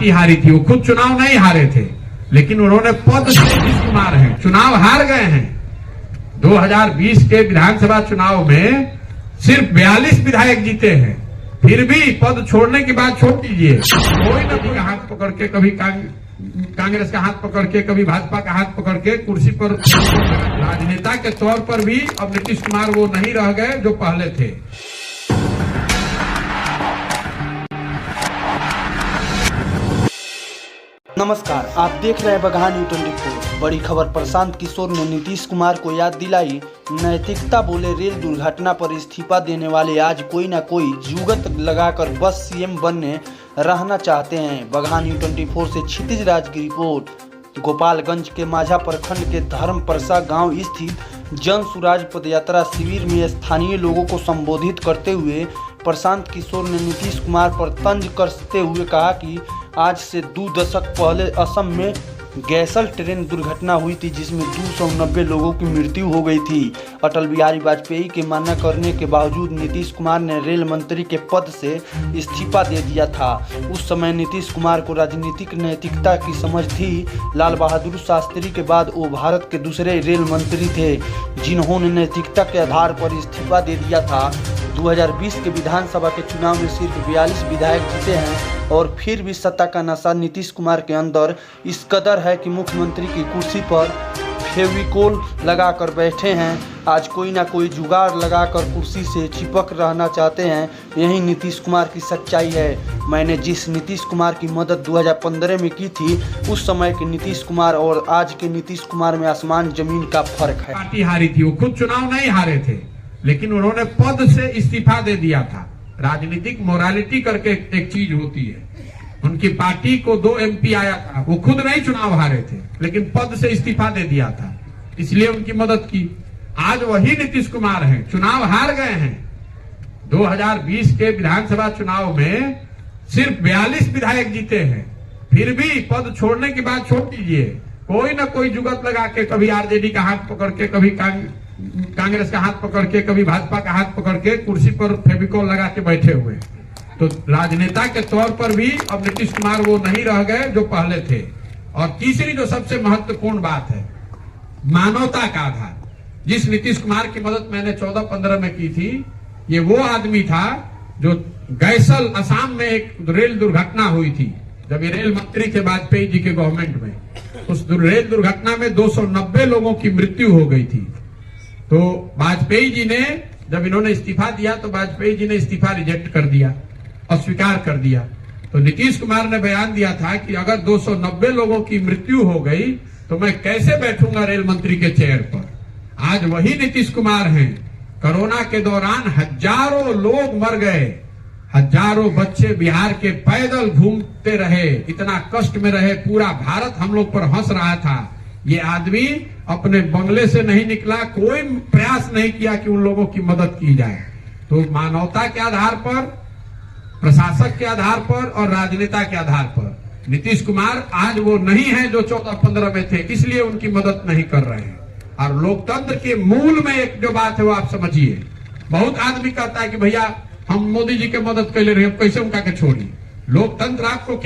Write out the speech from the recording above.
Party हारी थी, वो खुद चुनाव नहीं हारे थे, लेकिन उन्होंने पद से नीतीश कुमार हैं, चुनाव हार गए हैं। 2020 के विधानसभा चुनाव में सिर्फ 42 विधायक जीते हैं, फिर भी पद छोड़ने के बाद छोड़ दीजिए, कोई नदी का हाथ पकड़ के, कभी कांग्रेस का हाथ पकड़ के, कभी भाजपा का हाथ पकड़ के कुर्सी पर, राजनेता के तौर पर भी अब नीतीश कुमार वो नहीं रह गए जो पहले थे। नमस्कार, आप देख रहे हैं बघान न्यूज़ 24। बड़ी खबर, प्रशांत किशोर ने नीतीश कुमार को याद दिलाई नैतिकता, बोले रेल दुर्घटना पर इस्तीफा देने वाले आज कोई ना कोई जुगत लगाकर बस सीएम बनने रहना चाहते हैं। बघान न्यूज़ 24 से क्षितिज राज की रिपोर्ट। गोपालगंज के माझा प्रखंड के धर्मपरसा गांव स्थित जन सुराज पदयात्रा शिविर में स्थानीय लोगों को संबोधित करते हुए प्रशांत किशोर ने नीतीश कुमार पर तंज कसते हुए कहा कि आज से 2 दशक पहले असम में गैसल ट्रेन दुर्घटना हुई थी, जिसमें 290 लोगों की मृत्यु हो गई थी। अटल बिहारी वाजपेयी के माना करने के बावजूद नीतीश कुमार ने रेल मंत्री के पद से इस्तीफा दे दिया था। उस समय नीतीश कुमार को राजनीतिक नैतिकता की समझ थी। लाल बहादुर शास्त्री के बाद वो भारत के दूसरे रेल मंत्री थे जिन्होंने नैतिकता के आधार पर इस्तीफा दे दिया था। 2020 के विधानसभा के चुनाव में सिर्फ 42 विधायक जीते हैं और फिर भी सत्ता का नशा नीतीश कुमार के अंदर इस कदर है कि मुख्यमंत्री की कुर्सी पर फेविकोल लगाकर बैठे हैं। आज कोई ना कोई जुगाड़ लगाकर कुर्सी से चिपक रहना चाहते हैं। यही नीतीश कुमार की सच्चाई है। मैंने जिस नीतीश कुमार की मदद 2015 में की थी, उस समय के नीतीश कुमार और आज के नीतीश कुमार में आसमान जमीन का फर्क है। पार्टी हारी थी, वो खुद चुनाव नहीं हारे थे, लेकिन उन्होंने पद से इस्तीफा दे दिया था। राजनीतिक मोरालिटी करके एक चीज होती है। उनकी पार्टी को 2 MP आया था, वो खुद नहीं चुनाव हारे थे, लेकिन पद से इस्तीफा दे दिया था, इसलिए उनकी मदद की। आज वही नीतीश कुमार हैं, चुनाव हार गए हैं। 2020 के विधानसभा चुनाव में सिर्फ 42 विधायक जीते हैं, फिर भी पद छोड़ने के बाद छोड़ दीजिए, कोई ना कोई जुगत लगा के, कभी आरजेडी का हाथ पकड़ के, कभी कांग्रेस का हाथ पकड़ के, कभी भाजपा का हाथ पकड़ के कुर्सी पर फेविकोल लगा के बैठे हुए। तो राजनेता के तौर पर भी अब नीतीश कुमार वो नहीं रह गए जो पहले थे। और तीसरी जो सबसे महत्वपूर्ण बात है, मानवता का आधार। जिस नीतीश कुमार की मदद मैंने 14-15 में की थी, ये वो आदमी था जो गैसल असम में एक रेल दुर्घटना हुई थी, जब ये रेल मंत्री थे वाजपेयी जी के गवर्नमेंट में। उस रेल दुर्घटना में 290 लोगों की मृत्यु हो गई थी। तो वाजपेयी जी ने, जब इन्होंने इस्तीफा दिया तो वाजपेयी जी ने इस्तीफा रिजेक्ट कर दिया, अस्वीकार कर दिया। तो नीतीश कुमार ने बयान दिया था कि अगर 290 लोगों की मृत्यु हो गई तो मैं कैसे बैठूंगा रेल मंत्री के चेयर पर। आज वही नीतीश कुमार हैं। कोरोना के दौरान हजारों लोग मर गए, हजारों बच्चे बिहार के पैदल घूमते रहे, इतना कष्ट में रहे, पूरा भारत हम लोग पर हंस रहा था। ये आदमी अपने बंगले से नहीं निकला, कोई प्रयास नहीं किया कि उन लोगों की मदद की जाए। तो मानवता के आधार पर, प्रशासक के आधार पर और राजनेता के आधार पर नीतीश कुमार आज वो नहीं है जो 14-15 में थे, इसलिए उनकी मदद नहीं कर रहे हैं। और लोकतंत्र के मूल में एक जो बात है वो आप समझिए। बहुत आदमी कहता है कि भैया हम मोदी जी के मदद कर ले रहे हैं, कैसे उनका के छोड़िए। लोकतंत्र आपको